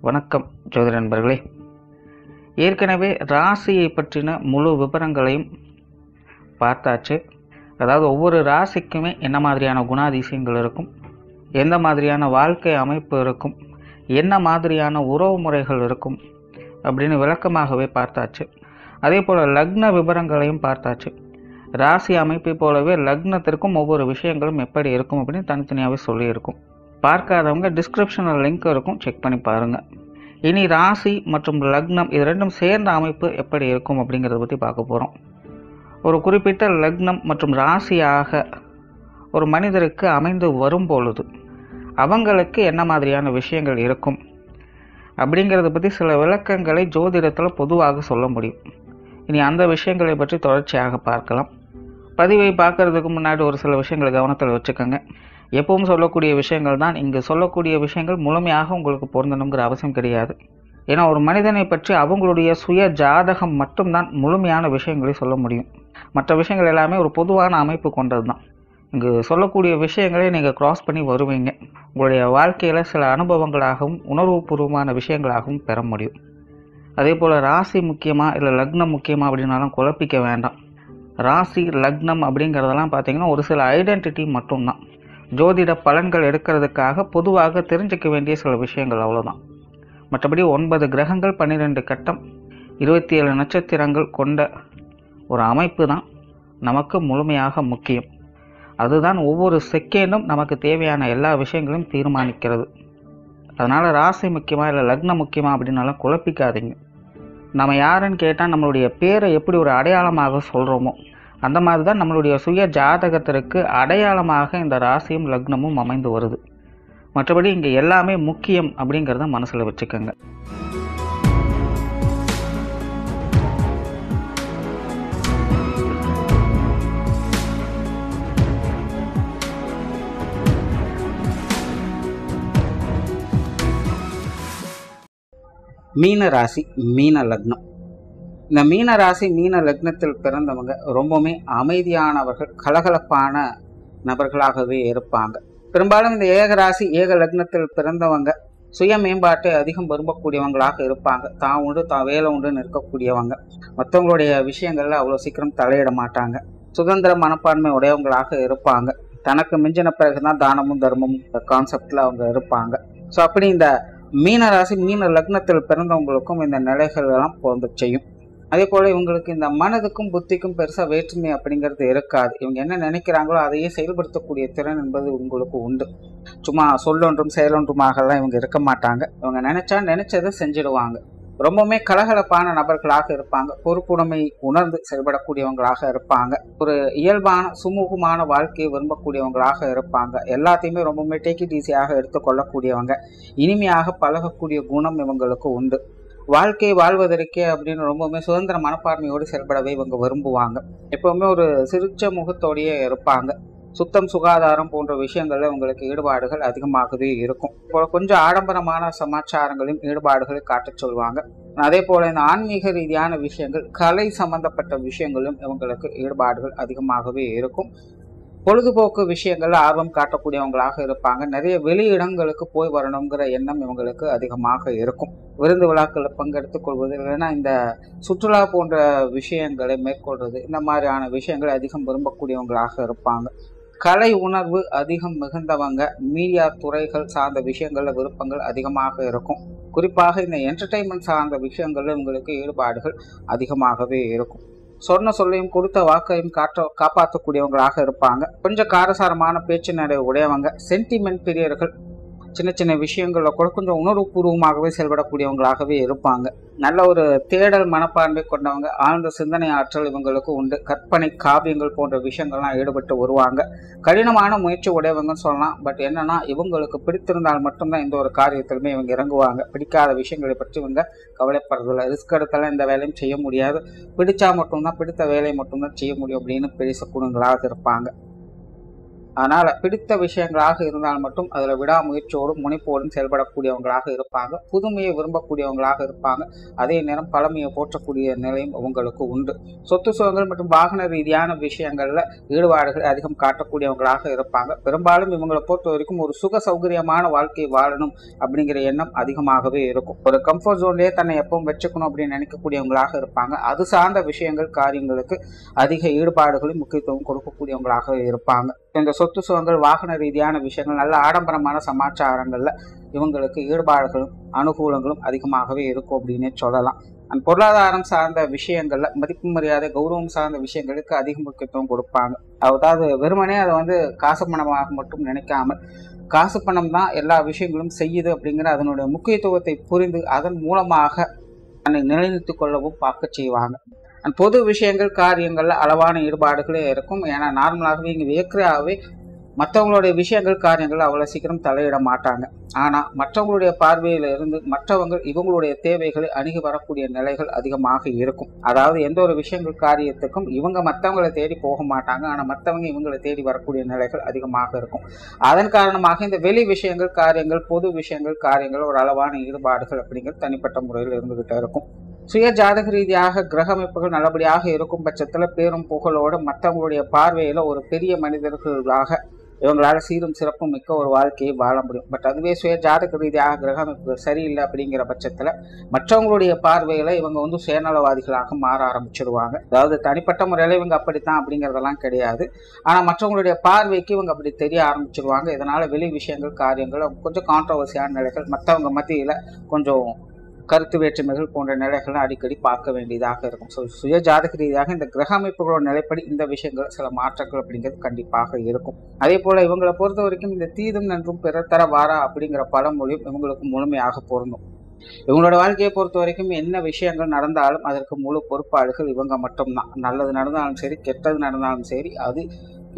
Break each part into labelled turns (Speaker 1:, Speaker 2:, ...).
Speaker 1: வணக்கம் ஜோதிட நண்பர்களே. ஏற்கனவே ராசியை பற்றின முழு விவரங்களையும் பார்த்தாச்சு. அதாவது ஒவ்வொரு ராசிக்குமே என்ன மாதிரியான குணாதிசயங்கள் இருக்கும், எந்த மாதிரியான வாழ்க்கை அமைப்பு இருக்கும், என்ன மாதிரியான உறவு முறைகள் இருக்கும் அப்படின்னு விளக்கமாகவே பார்த்தாச்சு. அதே போல் லக்ன விவரங்களையும் பார்த்தாச்சு. ராசி அமைப்பை போலவே லக்னத்திற்கும் ஒவ்வொரு விஷயங்களும் எப்படி இருக்கும் அப்படின்னு தனித்தனியாகவே சொல்லியிருக்கும். பார்க்காதவங்க டிஸ்கிரிப்ஷனில் லிங்க் இருக்கும், செக் பண்ணி பாருங்கள். இனி ராசி மற்றும் லக்னம் இது ரெண்டும் சேர்ந்த அமைப்பு எப்படி இருக்கும் அப்படிங்கிறத பற்றி பார்க்க போகிறோம். ஒரு குறிப்பிட்ட லக்னம் மற்றும் ராசியாக ஒரு மனிதருக்கு அமைந்து வரும் பொழுது அவங்களுக்கு என்ன மாதிரியான விஷயங்கள் இருக்கும் அப்படிங்கிறத பற்றி சில விளக்கங்களை ஜோதிடத்தில் பொதுவாக சொல்ல முடியும். இனி அந்த விஷயங்களை பற்றி தொடர்ச்சியாக பார்க்கலாம். பதிவை பார்க்கறதுக்கு முன்னாடி ஒரு சில விஷயங்களை கவனத்தில் வச்சுக்கோங்க. எப்பவும் சொல்லக்கூடிய விஷயங்கள் தான், இங்கு சொல்லக்கூடிய விஷயங்கள் முழுமையாக உங்களுக்கு பொருந்தணுங்கிற அவசியம் கிடையாது. ஏன்னா ஒரு மனிதனை பற்றி அவங்களுடைய சுய ஜாதகம் மட்டும்தான் முழுமையான விஷயங்களை சொல்ல முடியும். மற்ற விஷயங்கள் எல்லாமே ஒரு பொதுவான அமைப்பு கொண்டது தான். இங்கு சொல்லக்கூடிய விஷயங்களை நீங்கள் கிராஸ் பண்ணி வருவீங்க. உங்களுடைய வாழ்க்கையில் சில அனுபவங்களாகவும் உணர்வுபூர்வமான விஷயங்களாகவும் பெற முடியும். அதே போல் ராசி முக்கியமாக இல்லை லக்னம் முக்கியமாக அப்படின்னாலும் குழப்பிக்க வேண்டாம். ராசி லக்னம் அப்படிங்கிறதெல்லாம் பார்த்திங்கன்னா ஒரு சில ஐடென்டிட்டி மட்டும்தான். ஜோதிட பலன்கள் எடுக்கிறதுக்காக பொதுவாக தெரிஞ்சிக்க வேண்டிய சில விஷயங்கள் அவ்வளோதான். மற்றபடி 9 கிரகங்கள் 12 கட்டம் 27 நட்சத்திரங்கள் கொண்ட ஒரு அமைப்பு தான் நமக்கு முழுமையாக முக்கியம். அதுதான் ஒவ்வொரு செகண்டும் நமக்கு தேவையான எல்லா விஷயங்களையும் தீர்மானிக்கிறது. அதனால் ராசி முக்கியமாக இல்லை லக்னம் முக்கியமாக அப்படின்னாலும் குழப்பிக்காதீங்க. நம்ம யாருன்னு கேட்டால் நம்மளுடைய பேரை எப்படி ஒரு அடையாளமாக சொல்கிறோமோ அந்த மாதிரி தான் நம்மளுடைய சுய ஜாதகத்திற்கு அடையாளமாக இந்த ராசியும் லக்னமும் அமைந்து வருது. மற்றபடி இங்கே எல்லாமே முக்கியம் அப்படிங்கிறத மனசில் வச்சுக்கோங்க. மீன ராசி மீன லக்னம். இந்த மீன ராசி மீன லக்னத்தில் பிறந்தவங்க ரொம்பவுமே அமைதியானவர்கள், கலகலப்பான நபர்களாகவே இருப்பாங்க. பெரும்பாலும் இந்த ஏக ராசி ஏக லக்னத்தில் பிறந்தவங்க சுய மேம்பாட்டை அதிகம் விரும்பக்கூடியவங்களாக இருப்பாங்க. தான் உண்டு தான் வேலை உண்டுன்னு இருக்கக்கூடியவங்க. மற்றவங்களுடைய விஷயங்கள்ல அவ்வளோ சீக்கிரம் தலையிட மாட்டாங்க. சுதந்திர மனப்பான்மை உடையவங்களாக இருப்பாங்க. தனக்கு மிஞ்சின பிறகுதான் தானமும் தர்மமும் கான்செப்டில் அவங்க இருப்பாங்க. ஸோ அப்படி இந்த மீன ராசி மீன லக்னத்தில் பிறந்தவங்களுக்கும் இந்த நிலைகள் எல்லாம் பொருந்து செய்யும். அதே போல் இவங்களுக்கு இந்த மனதுக்கும் புத்திக்கும் பெருசாக வேற்றுமை அப்படிங்கிறது இருக்காது. இவங்க என்ன நினைக்கிறாங்களோ அதையே செயல்படுத்தக்கூடிய திறன் என்பது உங்களுக்கு உண்டு. சும்மா சொல்லொன்றும் செயலொன்றுமாகலாம் இவங்க இருக்க மாட்டாங்க. இவங்க நினைச்சதை செஞ்சிடுவாங்க. ரொம்பவுமே கலகலப்பான நபர்களாக இருப்பாங்க. பொறுப்புடைமை உணர்ந்து செயல்படக்கூடியவங்களாக இருப்பாங்க. ஒரு இயல்பான சுமூகமான வாழ்க்கையை விரும்பக்கூடியவங்களாக இருப்பாங்க. எல்லாத்தையுமே ரொம்பவுமே டேக் இட் ஈஸியாக எடுத்துக்கொள்ளக்கூடியவங்க. இனிமையாக பழகக்கூடிய குணம் இவங்களுக்கு உண்டு. வாழ்க்கை வாழ்வதற்கே அப்படின்னு ரொம்பவுமே சுதந்திர மனப்பான்மையோடு செயல்படவே இவங்க விரும்புவாங்க. எப்பவுமே ஒரு சிரிச்ச முகத்தோடையே இருப்பாங்க. சுத்தம் சுகாதாரம் போன்ற விஷயங்கள்ல உங்களுக்கு ஈடுபாடுகள் அதிகமாகவே இருக்கும். கொஞ்சம் ஆடம்பரமான சமாச்சாரங்களையும் ஈடுபாடுகளை காட்டச் சொல்லுவாங்க. அதே போல இந்த ஆன்மீக ரீதியான விஷயங்கள், கலை சம்பந்தப்பட்ட விஷயங்களும் இவங்களுக்கு ஈடுபாடுகள் அதிகமாகவே இருக்கும். பொழுதுபோக்கு விஷயங்கள்ல ஆர்வம் காட்டக்கூடியவங்களாக இருப்பாங்க. நிறைய வெளியிடங்களுக்கு போய் வரணுங்கிற எண்ணம் இவங்களுக்கு அதிகமாக இருக்கும். விருந்து விழாக்களில் பங்கெடுத்துக் கொள்வது, இல்லைன்னா இந்த சுற்றுலா போன்ற விஷயங்களை மேற்கொள்வது, இந்த மாதிரியான விஷயங்களை அதிகம் விரும்பக்கூடியவங்களாக இருப்பாங்க. கலை உணர்வு அதிகம் மிகுந்தவங்க. மீடியா துறைகள் சார்ந்த விஷயங்கள்ல விருப்பங்கள் அதிகமாக இருக்கும். குறிப்பாக இந்த என்டர்டெயின்மெண்ட் சார்ந்த விஷயங்கள்ல இவங்களுக்கு ஈடுபாடுகள் அதிகமாகவே இருக்கும். சொன்ன சொல்லையும் கொடுத்த வாக்கையும் காப்பாற்றக்கூடியவங்களாக இருப்பாங்க. கொஞ்சம் காரசாரமான பேச்சு நடை உடையவங்க. சென்டிமெண்ட் பிரியர்கள். சின்ன சின்ன விஷயங்களில் கூட கொஞ்சம் உணர்வுபூர்வமாகவே செயல்படக்கூடியவங்களாகவே இருப்பாங்க. நல்ல ஒரு தேடல் மனப்பான்மை கொண்டவங்க. ஆழ்ந்த சிந்தனை ஆற்றல் இவங்களுக்கு உண்டு. கற்பனை காவியங்கள் போன்ற விஷயங்கள்லாம் ஈடுபட்டு வருவாங்க. கடினமான முயற்சி உடையவங்கன்னு சொல்லலாம். பட் என்னன்னா இவங்களுக்கு பிடித்திருந்தால் மட்டும்தான் இந்த ஒரு காரியத்திலுமே இவங்க இறங்குவாங்க. பிடிக்காத விஷயங்களை பற்றி இவங்க கவலைப்படுறதில்ல. ரிஸ்க் எடுத்தாலும் இந்த வேலையும் செய்ய முடியாது. பிடிச்சா மட்டும்தான், பிடித்த வேலையை மட்டும்தான் செய்ய முடியும் அப்படின்னு பேசக்கூடியவங்களாக இருப்பாங்க. அதனால பிடித்த விஷயங்களாக இருந்தால் மட்டும் அதுல விடாமுயற்சியோடும் முனைப்போடும் செயல்படக்கூடியவங்களாக இருப்பாங்க. புதுமையை விரும்பக்கூடியவங்களாக இருப்பாங்க. அதே நேரம் பழமையை போற்றக்கூடிய நிலையும் உங்களுக்கு உண்டு. சொத்து சுகங்கள் மற்றும் வாகன ரீதியான விஷயங்கள்ல ஈடுபாடுகளை அதிகம் காட்டக்கூடியவங்களாக இருப்பாங்க. பெரும்பாலும் இவங்களை பொறுத்த வரைக்கும் ஒரு சுக சௌகரியமான வாழ்க்கையை வாழணும் அப்படிங்கிற எண்ணம் அதிகமாகவே இருக்கும். ஒரு கம்ஃபர்ட் ஜோன்லயே தன்னை எப்பவும் வச்சுக்கணும் அப்படின்னு நினைக்கக்கூடியவங்களாக இருப்பாங்க. அது சார்ந்த விஷயங்கள் காரியங்களுக்கு அதிக ஈடுபாடுகளும் முக்கியத்துவம் கொடுக்கக்கூடியவங்களாக இருப்பாங்க. இந்த சொத்து சுகங்கள் வாகன ரீதியான விஷயங்கள் நல்ல ஆடம்பரமான சமாச்சாரங்கள்ல இவங்களுக்கு ஈடுபாடுகளும் அனுகூலங்களும் அதிகமாகவே இருக்கும் அப்படின்னே சொல்லலாம். அந்த பொருளாதாரம் சார்ந்த விஷயங்கள்ல மதிப்பு மரியாதை கௌரவம் சார்ந்த விஷயங்களுக்கு அதிக முக்கியத்துவம் கொடுப்பாங்க. அதாவது வெறுமனே அதை காசு பணமாக மட்டும் நினைக்காமல் காசு பணம் தான் எல்லா விஷயங்களும் செய்யுது அப்படிங்கிற அதனுடைய முக்கியத்துவத்தை புரிந்து அதன் மூலமாக தன்னை நிலைநிறுத்திக் கொள்ளவும் பார்க்க செய்வாங்க. பொது விஷயங்கள் காரியங்கள்ல அளவான ஈடுபாடுகளே இருக்கும். ஏன்னா நார்மலாகவே இங்கே வியக்கிராவே மற்றவங்களுடைய விஷயங்கள் காரியங்கள் அவ்வளவு சீக்கிரம் தலையிட மாட்டாங்க. ஆனா மற்றவங்களுடைய பார்வையில இருந்து மற்றவங்க இவங்களுடைய தேவைகளை அணுகி வரக்கூடிய நிலைகள் அதிகமாக இருக்கும். அதாவது எந்த ஒரு விஷயங்கள் காரியத்துக்கும் இவங்க மற்றவங்களை தேடி போக மாட்டாங்க. ஆனா மற்றவங்க இவங்களை தேடி வரக்கூடிய நிலைகள் அதிகமாக இருக்கும். அதன் காரணமாக இந்த வெளி விஷயங்கள் காரியங்கள் பொது விஷயங்கள் காரியங்கள் ஒரு அளவான ஈடுபாடுகள் அப்படிங்கிறது தனிப்பட்ட முறையில் இருந்துகிட்டே இருக்கும். சுய ஜாதக ரீதியாக கிரக அமைப்புகள் நல்லபடியாக இருக்கும் பட்சத்துல பேரும் புகழோடு மற்றவங்களுடைய பார்வையில ஒரு பெரிய மனிதர்களாக இவங்களால சீரும் சிறப்பும் மிக்க ஒரு வாழ்க்கையை வாழ முடியும். பட் அதுவே சுய ஜாதக ரீதியாக கிரக அமைப்புகள் சரியில்லை அப்படிங்கிற பட்சத்துல மற்றவங்களுடைய பார்வையில இவங்க சுயநலவாதிகளாக மாற ஆரம்பிச்சிடுவாங்க. அதாவது தனிப்பட்ட முறையில இவங்க அப்படித்தான் அப்படிங்கிறதெல்லாம் கிடையாது. ஆனா மற்றவங்களுடைய பார்வைக்கு இவங்க அப்படி தெரிய ஆரம்பிச்சிடுவாங்க. இதனால வெளி விஷயங்கள் காரியங்கள் கொஞ்சம் கான்ட்ரவர்சியான நிலைகள் மற்றவங்க மத்தியில கொஞ்சம் கருத்து வேற்றுமைகள் போன்ற நிலைகளை அடிக்கடி பார்க்க வேண்டியதாக இருக்கும். ஸோ சுய ஜாதக ரீதியாக இந்த கிரக அமைப்புகளோட நிலைப்படி இந்த விஷயங்கள் சில மாற்றங்கள் அப்படிங்கிறது கண்டிப்பாக இருக்கும். அதே போல இவங்களை பொறுத்த வரைக்கும் இந்த தீதும் நன்றும் பிறர் தர வாரா அப்படிங்கிற பழமொழியும் இவங்களுக்கு முழுமையாக பொருந்தும். இவங்களோட வாழ்க்கையை பொறுத்த வரைக்கும் என்ன விஷயங்கள் நடந்தாலும் அதற்கு முழு பொறுப்பாளிகள் இவங்க மட்டும்தான். நல்லது நடந்தாலும் சரி கெட்டது நடந்தாலும் சரி அது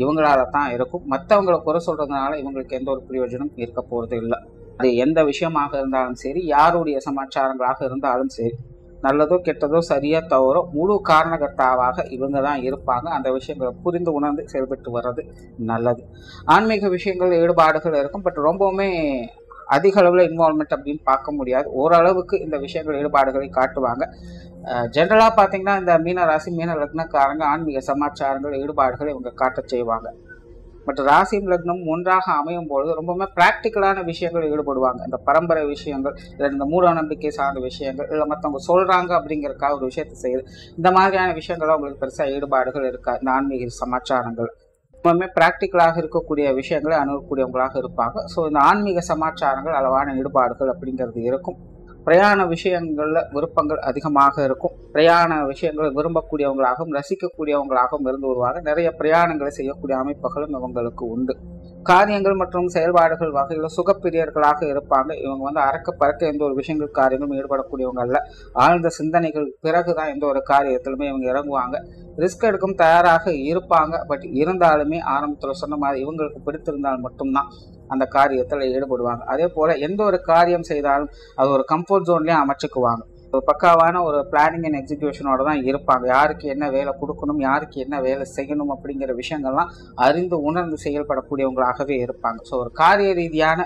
Speaker 1: இவங்களால தான் இருக்கும். மற்றவங்களை குறை சொல்றதுனால இவங்களுக்கு எந்த ஒரு பிரயோஜனம் இருக்க போறது இல்லை. அது எந்த விஷயமாக இருந்தாலும் சரி யாருடைய சமாச்சாரங்களாக இருந்தாலும் சரி நல்லதோ கெட்டதோ சரியா தவறோ முழு காரணகர்த்தாவாக இவங்க தான் இருப்பாங்க. அந்த விஷயங்களை புரிந்து உணர்ந்து செயல்பட்டு வர்றது நல்லது. ஆன்மீக விஷயங்கள் ஈடுபாடுகள் இருக்கும். பட் ரொம்பவுமே அதிக அளவில் இன்வால்மெண்ட் அப்படின்னு பார்க்க முடியாது. ஓரளவுக்கு இந்த விஷயங்கள் ஈடுபாடுகளை காட்டுவாங்க. ஜென்ரலாக பார்த்தீங்கன்னா இந்த மீன ராசி மீன லக்னக்காரங்க ஆன்மீக சமாச்சாரங்கள் ஈடுபாடுகளை இவங்க காட்ட செய்வாங்க. பட் ராசியும் லக்னம் ஒன்றாக அமையும் பொழுது ரொம்பவுமே பிராக்டிக்கலான விஷயங்கள் ஈடுபடுவாங்க. இந்த பரம்பரை விஷயங்கள் இல்லை இந்த மூட நம்பிக்கை சார்ந்த விஷயங்கள் இல்லை மற்றவங்க சொல்றாங்க அப்படிங்கிறதுக்காக ஒரு விஷயத்தை செய்யுது இந்த மாதிரியான விஷயங்கள் அவங்களுக்கு பெருசாக ஈடுபாடுகள் இருக்கா. இந்த ஆன்மீக சமாச்சாரங்கள் ரொம்பவுமே பிராக்டிக்கலாக இருக்கக்கூடிய விஷயங்களை அணுகக்கூடியவங்களாக இருப்பாங்க. ஸோ இந்த ஆன்மீக சமாச்சாரங்கள் அளவான ஈடுபாடுகள் அப்படிங்கிறது இருக்கும். பிரயாண விஷயங்கள்ல விருப்பங்கள் அதிகமாக இருக்கும். பிரயாண விஷயங்களை விரும்பக்கூடியவங்களாகவும் ரசிக்கக்கூடியவங்களாகவும் இருந்து வருவாங்க. நிறைய பிரயாணங்களை செய்யக்கூடிய அமைப்புகளும் இவங்களுக்கு உண்டு. காரியங்கள் மற்றும் செயல்பாடுகள் வகையில் சுகப்பிரியர்களாக இருப்பாங்க. இவங்க அறக்க பறக்க எந்த ஒரு விஷயங்கள் காரியங்களும் ஈடுபடக்கூடியவங்க அல்ல. ஆழ்ந்த சிந்தனைகள் பிறகுதான் எந்த ஒரு காரியத்திலுமே இவங்க இறங்குவாங்க. ரிஸ்க் எடுக்கும் தயாராக இருப்பாங்க. பட் இருந்தாலுமே ஆரம்பத்தில் சொன்ன மாதிரி இவங்களுக்கு பிடித்திருந்தால் மட்டும்தான் அந்த காரியத்தில் ஈடுபடுவாங்க. அதே போல எந்த ஒரு காரியம் செய்தாலும் அது ஒரு கம்ஃபர்ட் ஜோன்லயே அமைச்சுக்குவாங்க. ஒரு பக்காவான ஒரு பிளானிங் அண்ட் எக்ஸிக்யூஷனோட தான் இருப்பாங்க. யாருக்கு என்ன வேலை கொடுக்கணும் யாருக்கு என்ன வேலை செய்யணும் அப்படிங்கிற விஷயங்கள்லாம் அறிந்து உணர்ந்து செயல்படக்கூடியவங்களாகவே இருப்பாங்க. ஸோ ஒரு காரிய ரீதியான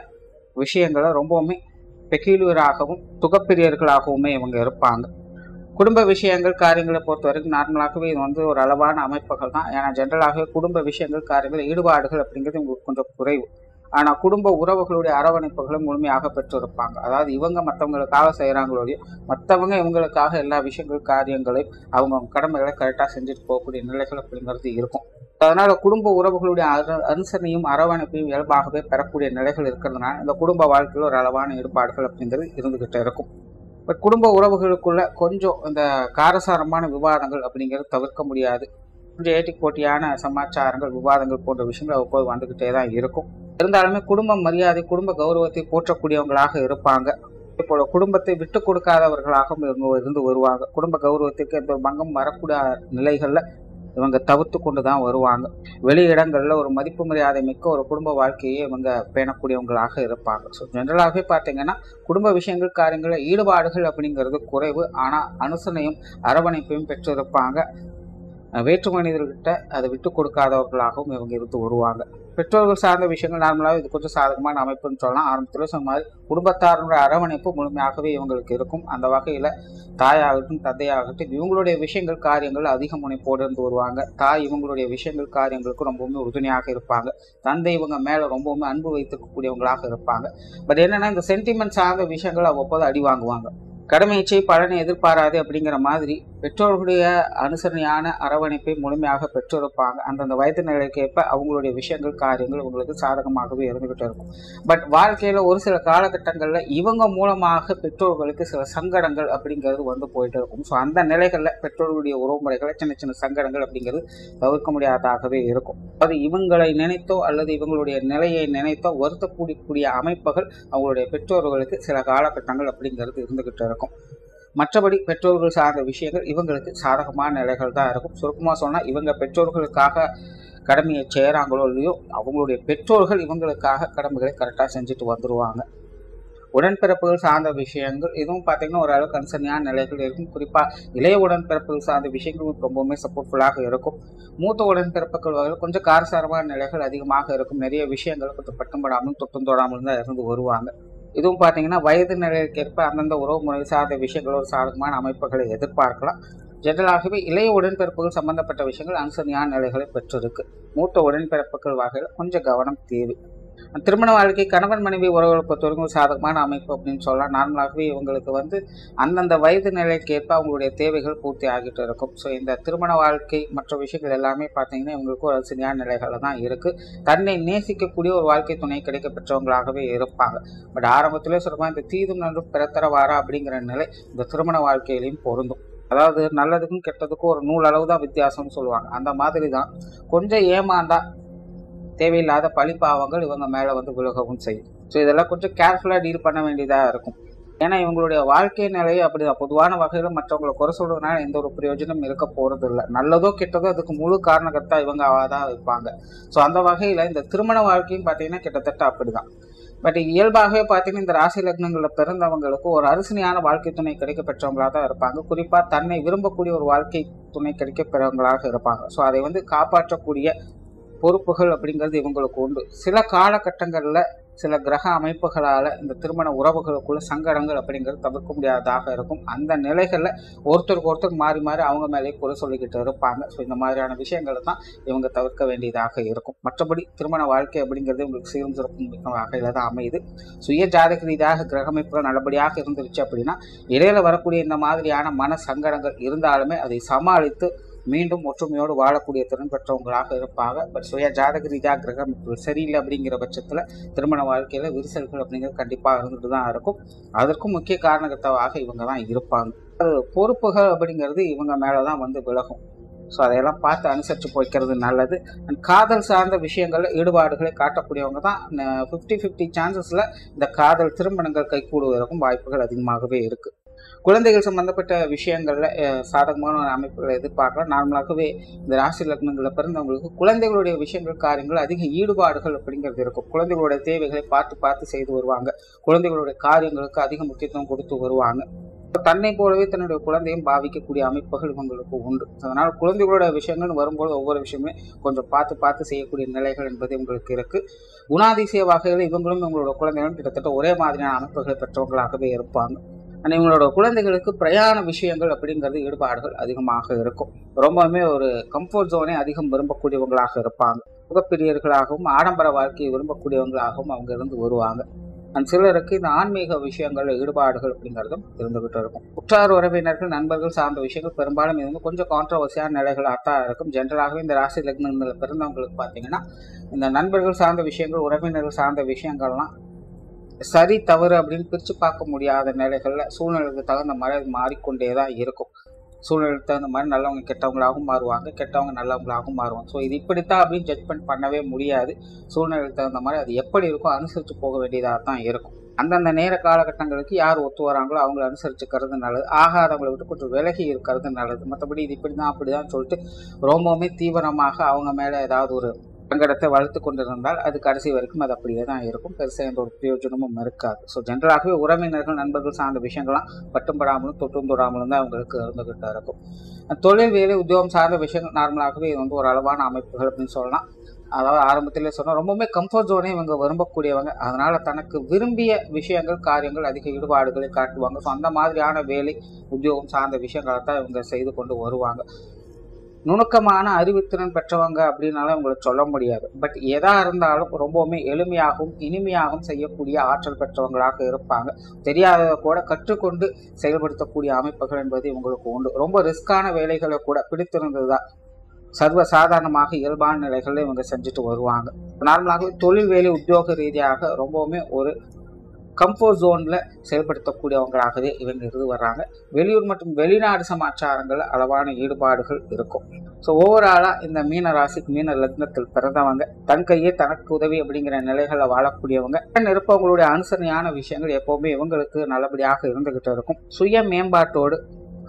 Speaker 1: விஷயங்களை ரொம்பவுமே பெக்யூலியராகவும் சுகப்பிரியர்களாகவுமே இவங்க இருப்பாங்க. குடும்ப விஷயங்கள் காரியங்களை பொறுத்த வரைக்கும் நார்மலாகவே இது ஒரு அளவான அமைப்புகள் தான். ஏன்னா ஜென்ரலாகவே குடும்ப விஷயங்கள் காரியங்கள் ஈடுபாடுகள் அப்படிங்கிறது உங்களுக்கு கொஞ்சம் குறைவு. ஆனால் குடும்ப உறவுகளுடைய அரவணைப்புகளும் முழுமையாக பெற்றிருப்பாங்க. அதாவது இவங்க மற்றவங்களுக்காக செய்கிறாங்களோடையோ மற்றவங்க இவங்களுக்காக எல்லா விஷயங்கள் காரியங்களையும் அவங்க கடமைகளை கரெக்டாக செஞ்சுட்டு போகக்கூடிய நிலைகள் அப்படிங்கிறது இருக்கும். அதனால குடும்ப உறவுகளுடைய அனுசரணையும் அரவணைப்பையும் இயல்பாகவே பெறக்கூடிய நிலைகள் இருக்கிறதுனால இந்த குடும்ப வாழ்க்கையில் ஒரு அளவான ஈடுபாடுகள் அப்படிங்கிறது இருந்துகிட்டே இருக்கும். பட் குடும்ப உறவுகளுக்குள்ள கொஞ்சம் இந்த காரசாரமான விவாதங்கள் அப்படிங்கிறது தவிர்க்க முடியாது. கொஞ்சம் ஏட்டி போட்டியான சமாச்சாரங்கள் விவாதங்கள் போன்ற விஷயங்கள் அவ்வப்போது வந்துகிட்டே தான் இருக்கும். இருந்தாலுமே குடும்ப மரியாதை குடும்ப கௌரவத்தை போற்றக்கூடியவங்களாக இருப்பாங்க. அதே போல குடும்பத்தை விட்டு கொடுக்காதவர்களாகவும் இருந்து வருவாங்க. குடும்ப கௌரவத்திற்கு எந்த ஒரு பங்கம் வரக்கூடிய நிலைகள்ல இவங்க தவிர்த்து கொண்டு தான் வருவாங்க. வெளி இடங்கள்ல ஒரு மதிப்பு மரியாதை மிக்க ஒரு குடும்ப வாழ்க்கையை இவங்க பேணக்கூடியவங்களாக இருப்பாங்க. ஸோ ஜென்ரலாகவே பார்த்தீங்கன்னா குடும்ப விஷயங்கள் காரியங்களில் ஈடுபாடுகள் அப்படிங்கிறது குறைவு. ஆனால் அனுசரணையும் அரவணைப்பையும் பெற்றிருப்பாங்க. வேற்று மனிதர்கிட்ட அதை விட்டு கொடுக்காதவர்களாகவும் இவங்க இருந்து வருவாங்க. பெற்றோர்கள் சார்ந்த விஷயங்கள் நார்மலாக இது கொஞ்சம் சாதகமான அமைப்புன்னு சொல்லலாம். ஆரம்பத்தில் சொன்ன மாதிரி குடும்பத்தாருடைய அரவணைப்பு முழுமையாகவே இவங்களுக்கு இருக்கும். அந்த வகையில் தாயாகட்டும் தந்தையாகட்டும் இவங்களுடைய விஷயங்கள் காரியங்கள் அதிக முனைப்போடு இருந்து வருவாங்க. தாய் இவங்களுடைய விஷயங்கள் காரியங்களுக்கு ரொம்பவுமே உறுதுணையாக இருப்பாங்க. தந்தை இவங்க மேலே ரொம்பவுமே அன்பு வைத்துக்கக்கூடியவங்களாக இருப்பாங்க. பட் என்னன்னா இந்த சென்டிமெண்ட் சார்ந்த விஷயங்கள் அவ்வப்போது அடி வாங்குவாங்க. கடமையை பலனை எதிர்பாராது அப்படிங்கிற மாதிரி பெற்றோர்களுடைய அனுசரணையான அரவணைப்பை முழுமையாக பெற்றிருப்பாங்க. அந்தந்த வயது நிலைக்கேற்ப அவங்களுடைய விஷயங்கள் காரியங்கள் இவங்களுக்கு சாதகமாகவே இருந்துகிட்டு இருக்கும். பட் வாழ்க்கையில் ஒரு சில காலகட்டங்களில் இவங்க மூலமாக பெற்றோர்களுக்கு சில சங்கடங்கள் அப்படிங்கிறது வந்து போயிட்டு இருக்கும். ஸோ அந்த நிலைகளில் பெற்றோர்களுடைய உறவுமுறைகளை சின்ன சின்ன சங்கடங்கள் அப்படிங்கிறது தவிர்க்க முடியாததாகவே இருக்கும். அது இவங்களை நினைத்தோ அல்லது இவங்களுடைய நிலையை நினைத்தோ வருத்தக்கூடிய அமைப்புகள் அவங்களுடைய பெற்றோர்களுக்கு சில காலகட்டங்கள் அப்படிங்கிறது இருந்துகிட்டு இருக்கும். மற்றபடி பெற்றோர்கள் சார்ந்த விஷயங்கள் இவங்களுக்கு சாதகமான நிலைகள் தான் இருக்கும். சுருக்கமாக சொன்னால் இவங்க பெற்றோர்களுக்காக கடமையை செய்கிறாங்களோ இல்லையோ அவங்களுடைய பெற்றோர்கள் இவங்களுக்காக கடமைகளை கரெக்டாக செஞ்சுட்டு வந்துடுவாங்க. உடன்பிறப்புகள் சார்ந்த விஷயங்கள் இதுவும் பார்த்தீங்கன்னா ஓரளவுக்கு கன்சர்னியான நிலைகள் இருக்கும். குறிப்பாக இளைய உடன்பிறப்புகள் சார்ந்த விஷயங்கள் ரொம்பவுமே சப்போர்ட்ஃபுல்லாக இருக்கும். மூத்த உடன்பிறப்புகள் வகையில் கொஞ்சம் காரசாரமான நிலைகள் அதிகமாக இருக்கும். நிறைய விஷயங்கள் கொஞ்சம் பட்டும்படாமலும் தொட்டும் தொடாமலும் தான் இருந்து வருவாங்க. இதுவும் பார்த்தீங்கன்னா வயது நிலைக்கேற்ப அந்தந்த உறவு முறை சார்ந்த விஷயங்கள் ஒரு சாதகமான அமைப்புகளை எதிர்பார்க்கலாம். ஜெனரலாகவே இளைய உடன்பிறப்புகள் சம்பந்தப்பட்ட விஷயங்கள் அனுசரணையான நிலைகளை பெற்றிருக்கு. மூத்த உடன்பிறப்புகள் வகையில் கொஞ்சம் கவனம் தேவை. திருமண வாழ்க்கை கணவன் மனைவி உறவுகளை பொறுத்தவரைக்கும் ஒரு சாதகமான அமைப்பு அப்படின்னு சொல்லலாம். நார்மலாகவே இவங்களுக்கு அந்தந்த வயது நிலைக்கேற்ப அவங்களுடைய தேவைகள் பூர்த்தி ஆகிட்டு இருக்கும். ஸோ இந்த திருமண வாழ்க்கை மற்ற விஷயங்கள் எல்லாமே பார்த்தீங்கன்னா இவங்களுக்கு ஒரு சரியான நிலைகளில் தான் இருக்குது. தன்னை நேசிக்கக்கூடிய ஒரு வாழ்க்கை துணை கிடைக்க பெற்றவங்களாகவே இருப்பாங்க. பட் ஆரம்பத்திலே சொல்லுவாங்க இந்த தீதும் நன்றும் பிறத்தர வாரா அப்படிங்கிற நிலை இந்த திருமண வாழ்க்கையிலையும் பொருந்தும். அதாவது நல்லதுக்கும் கெட்டதுக்கும் ஒரு நூல் அளவு தான் வித்தியாசம்னு சொல்லுவாங்க. அந்த மாதிரி தான் கொஞ்சம் ஏமாந்தா தேவையில்லாத பழிப்பாவங்கள் இவங்க மேலே விலகவும் செய்யும். ஸோ இதெல்லாம் கொஞ்சம் கேர்ஃபுல்லாக டீல் பண்ண வேண்டியதாக இருக்கும். ஏன்னா இவங்களுடைய வாழ்க்கை நிலையை அப்படிதான் பொதுவான வகையில் மற்றவங்களை குறை சொல்றதுனால எந்த ஒரு பிரயோஜனம் இருக்க போகிறது இல்லை. நல்லதோ கெட்டதோ அதுக்கு முழு காரணகர்த்தா இவங்க தான் வைப்பாங்க. ஸோ அந்த வகையில் இந்த திருமண வாழ்க்கையும் பார்த்தீங்கன்னா கிட்டத்தட்ட அப்படிதான். பட் இயல்பாகவே பார்த்தீங்கன்னா இந்த ராசி லக்னங்களில் பிறந்தவங்களுக்கு ஒரு அரிசனையான வாழ்க்கை துணை கிடைக்க பெற்றவங்களாக தான் இருப்பாங்க. குறிப்பாக தன்னை விரும்பக்கூடிய ஒரு வாழ்க்கை துணை கிடைக்க பெறவங்களாக இருப்பாங்க. ஸோ அதை காப்பாற்றக்கூடிய பொறுப்புகள் அப்படிங்கிறது இவங்களுக்கு உண்டு. சில காலகட்டங்களில் சில கிரக அமைப்புகளால் இந்த திருமண உறவுகளுக்குள்ள சங்கடங்கள் அப்படிங்கிறது தவிர்க்க முடியாததாக இருக்கும். அந்த நிலைகளில் ஒருத்தருக்கு ஒருத்தர் மாறி மாறி அவங்க மேலே குறை சொல்லிக்கிட்டு இருப்பாங்க. ஸோ இந்த மாதிரியான விஷயங்களை தான் இவங்க தவிர்க்க வேண்டியதாக இருக்கும். மற்றபடி திருமண வாழ்க்கை அப்படிங்கிறது உங்களுக்கு சீரும் சிறப்பும் மிக்க வகையில் தான் அமையுது. சுய ஜாதக ரீதியாக கிரக அமைப்புகள் நல்லபடியாக இருந்துருச்சு அப்படின்னா இடையில வரக்கூடிய இந்த மாதிரியான மன சங்கடங்கள் இருந்தாலுமே அதை சமாளித்து மீண்டும் ஒற்றுமையோடு வாழக்கூடிய திறன் பெற்றவங்களாக இருப்பாங்க. பட் சுய ஜாதக ரீதியாக கிரகம் சரியில்லை அப்படிங்கிற பட்சத்தில் திருமண வாழ்க்கையில் விரிசல்கள் அப்படிங்கிறது கண்டிப்பாக இருந்துட்டு தான் இருக்கும். அதற்கும் முக்கிய காரணகர்த்தாவாக இவங்க தான் இருப்பாங்க. அது பொறுப்புகள் அப்படிங்கிறது இவங்க மேலே தான் விலகும். ஸோ அதையெல்லாம் பார்த்து அனுசரித்து போய்க்கிறது நல்லது. அண்ட் காதல் சார்ந்த விஷயங்களில் ஈடுபாடுகளை காட்டக்கூடியவங்க தான் 50-50 சான்சஸில் இந்த காதல் திருமணங்கள் கைகூடுவதற்கும் வாய்ப்புகள் அதிகமாகவே இருக்குது. குழந்தைகள் சம்பந்தப்பட்ட விஷயங்கள்ல சாதகமான அமைப்புகளை எதிர்பார்க்கலாம். நார்மலாகவே இந்த ராசி லக்னங்களில் பிறந்தவங்களுக்கு குழந்தைகளுடைய விஷயங்கள் காரியங்கள் அதிக ஈடுபாடுகள் அப்படிங்கிறது இருக்கும். குழந்தைகளுடைய தேவைகளை பார்த்து செய்து வருவாங்க. குழந்தைகளுடைய காரியங்களுக்கு அதிக முக்கியத்துவம் கொடுத்து வருவாங்க. தன்னை போலவே தன்னுடைய குழந்தையும் பாவிக்கக்கூடிய அமைப்புகள் இவங்களுக்கு உண்டு. அதனால குழந்தைகளோட விஷயங்கள் வரும்போது ஒவ்வொரு விஷயமே கொஞ்சம் பார்த்து செய்யக்கூடிய நிலைகள் என்பது இவங்களுக்கு இருக்கு. குணாதிசய வகையில் இவங்களும் இவங்களோட குழந்தைகளும் கிட்டத்தட்ட ஒரே மாதிரியான அமைப்புகளை பெற்றவங்களாகவே இருப்பாங்க. ஆனால் இவங்களோட குழந்தைகளுக்கு பிரயாண விஷயங்கள் அப்படிங்கிறது ஈடுபாடுகள் அதிகமாக இருக்கும். ரொம்பவுமே ஒரு கம்ஃபர்ட் ஜோனை அதிகம் விரும்பக்கூடியவங்களாக இருப்பாங்க. புகப்பிரியர்களாகவும் ஆடம்பர வாழ்க்கையை விரும்பக்கூடியவங்களாகவும் அவங்க இருந்து வருவாங்க. அண்ட் சிலருக்கு இந்த ஆன்மீக விஷயங்கள் ஈடுபாடுகள் அப்படிங்கிறதும் இருந்துகிட்டு இருக்கும். உற்றார் உறவினர்கள் நண்பர்கள் சார்ந்த விஷயங்கள் பெரும்பாலும் இது கொஞ்சம் கான்ட்ரவர்சியான நிலைகளாக தான் இருக்கும். ஜென்ரலாகவே இந்த ராசி லக்னங்களில் பிறந்தவங்களுக்கு பார்த்தீங்கன்னா இந்த நண்பர்கள் சார்ந்த விஷயங்கள் உறவினர்கள் சார்ந்த விஷயங்கள்லாம் சரி தவறு அப்படின்னு பிரித்து பார்க்க முடியாத நிலைகளில் சூழ்நிலைக்கு தகுந்த மாதிரி மாறிக்கொண்டே தான் இருக்கும். சூழ்நிலைக்கு தகுந்த மாதிரி நல்லவங்க கெட்டவங்களாகவும் மாறுவாங்க, கெட்டவங்க நல்லவங்களாகவும் மாறுவாங்க. ஸோ இது இப்படித்தான் அப்படின்னு ஜட்ஜ்மெண்ட் பண்ணவே முடியாது. சூழ்நிலைக்கு தகுந்த மாதிரி அது எப்படி இருக்கோ அனுசரித்து போக வேண்டியதாக தான் இருக்கும். அந்தந்த நேர காலகட்டங்களுக்கு யார் ஒத்து வராங்களோ அவங்கள அனுசரிச்சுக்கிறது நல்லது. ஆகாதவங்களை விட்டு கொஞ்சம் விலகி இருக்கிறது நல்லது. மற்றபடி இது இப்படி தான் அப்படி தான் சொல்லிட்டு ரொம்பவுமே தீவிரமாக அவங்க மேலே ஏதாவது ஒரு சங்கடத்தை வளர்த்து கொண்டிருந்தால் அது கடைசி வரைக்கும் அது அப்படியே தான் இருக்கும். பெருசாக எந்த ஒரு பிரயோஜனமும் இருக்காது. ஸோ ஜென்ரலாகவே உறவினர்கள் நண்பர்கள் சார்ந்த விஷயங்கள்லாம் பட்டும்படாமலும் தொட்டும் தொடாமலும் தான் அவங்களுக்கு இருந்துகிட்டு இருக்கும். தொழில் வேலை உத்தியோகம் சார்ந்த விஷயங்கள் நார்மலாகவே ஒரு அளவான அமைப்புகள் அப்படின்னு சொல்லலாம். அதாவது ஆரம்பத்திலே சொன்னால் ரொம்பவுமே கம்ஃபர்ட் ஜோனே இவங்க விரும்பக்கூடியவங்க. அதனால தனக்கு விரும்பிய விஷயங்கள், காரியங்கள், அதிக ஈடுபாடுகளை காட்டுவாங்க. ஸோ அந்த மாதிரியான வேலை, உத்தியோகம் சார்ந்த விஷயங்களை தான் இவங்க செய்து கொண்டு வருவாங்க. நுணுக்கமான அறிவுத்திறன் பெற்றவங்க அப்படின்னாலும் இவங்களை சொல்ல முடியாது. பட் எதா இருந்தாலும் ரொம்பவுமே எளிமையாகவும் இனிமையாகவும் செய்யக்கூடிய ஆற்றல் பெற்றவங்களாக இருப்பாங்க. தெரியாததை கூட கற்றுக்கொண்டு செயல்படுத்தக்கூடிய அமைப்புகள் என்பது இவங்களுக்கு உண்டு. ரொம்ப ரிஸ்கான வேலைகளை கூட பிடித்திருந்ததுதான் சர்வ சாதாரணமாக இயல்பான நிலைகளில் இவங்க செஞ்சுட்டு வருவாங்க. நார்மலாகவே தொழில் வேலை உத்தியோக ரீதியாக ரொம்பவுமே ஒரு கம்ஃபர்ட் ஜோன்ல செயல்படுத்தக்கூடியவங்களாகவே இவங்க இருந்து வர்றாங்க. வெளியூர் மற்றும் வெளிநாடு சமாச்சாரங்கள் அளவான ஈடுபாடுகள் இருக்கும். ஸோ ஓவராலா இந்த மீன ராசி மீன லக்னத்தில் பிறந்தவங்க தன் கையே தனக்கு உதவி அப்படிங்கிற நிலைகளை வாழக்கூடியவங்க. இருப்பவங்களுடைய அனுசரணையான விஷயங்கள் எப்பவுமே இவங்களுக்கு நல்லபடியாக இருந்துகிட்டு இருக்கும். சுய மேம்பாட்டோடு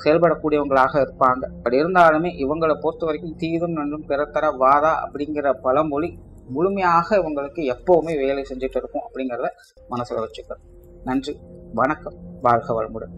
Speaker 1: செயல்படக்கூடியவங்களாக இருப்பாங்க. அப்படி இருந்தாலுமே இவங்களை பொறுத்த வரைக்கும் தீதும் நன்றும் பிறத்தர வாதா அப்படிங்கிற பழமொழி முழுமையாக இவங்களுக்கு எப்பவுமே வேலை செஞ்சுட்டு இருக்கும் அப்படிங்கிறத மனசுல வச்சுக்கிறேன். நன்றி, வணக்கம், வாழ்க வளமுடன்.